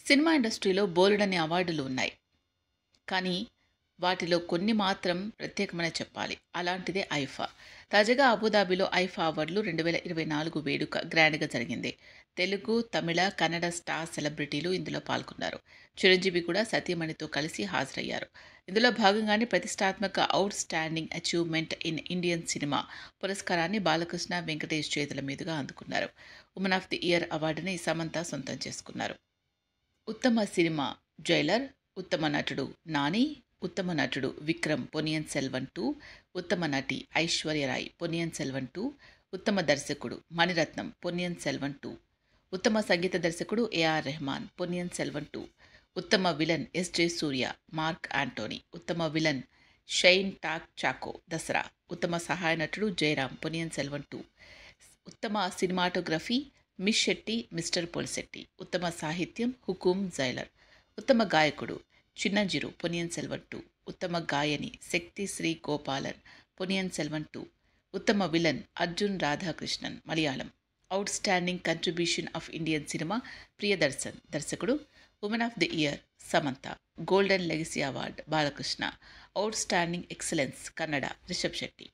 Cinema ఇండస్ట్రీలో బోలెడన్ని అవార్డులు ఉన్నాయి. కానీ వాటిలో కొన్ని మాత్రం ప్రత్యేకమనే చెప్పాలి. అలాంటిదే ఐఫా. తాజాగా అబుదాబిలో ఐఫా అవార్డులు 2024 వేడుక గ్రాండ్‌గా జరిగింది. తెలుగు, తమిళ, కన్నడ స్టార్ సెలబ్రిటీలు ఇందులో పాల్గొన్నారు. చిరంజీవి కూడా సతీమణితో కలిసి హాజరయ్యారు. ఇందులో భాగంగానే ప్రతిష్టాత్మక out standing achievement in Indian cinema పురస్కారాన్ని బాలకృష్ణ, వెంకటేష్ చేతుల మీదుగా అందుకున్నారు. ఉమెన్ ఆఫ్ ది ఇయర్ అవార్డుని సమంత సొంతం చేసుకున్నారు. ఉత్తమ సినిమా 'జైలర్', ఉత్తమ నటుడు 'నాని', ఉత్తమ నటుడు 'విక్రమ్' పొన్నియిన్ సెల్వన్ 2, ఉత్తమ నటి ఐశ్వర్య రాయ్ పొన్నియిన్ సెల్వన్ 2, ఉత్తమ దర్శకుడు మణిరత్నం పొన్నియిన్ సెల్వన్ 2, ఉత్తమ సంగీత దర్శకుడు ఏఆర్ రెహమాన్ పొన్నియిన్ సెల్వన్ 2, ఉత్తమ villain SJ Suryah Mark Antony, ఉత్తమ విలన్ షైన్ టాక్ చాకో దసరా, ఉత్తమ సహాయ నటుడు జయరాం పొన్నియిన్ సెల్వన్ 2, ఉత్తమ cinematography Miss Shetty Mr Polishetty, ఉత్తమ సాహిత్యం హుకుం జైలర్, ఉత్తమ గాయకుడు చిన్నంజిరు పొన్నియిన్ సెల్వన్ 2, ఉత్తమ గాయని శక్తి శ్రీ గోపాలన్ పొన్నియిన్ సెల్వన్ 2, ఉత్తమ villain Arjun Radhakrishnan Malayalam, outstanding contribution of Indian cinema Priyadarshan దర్శకుడు, women of the year Samantha, golden legacy award Balakrishna, outstanding excellence Kannada Rishab Shetty.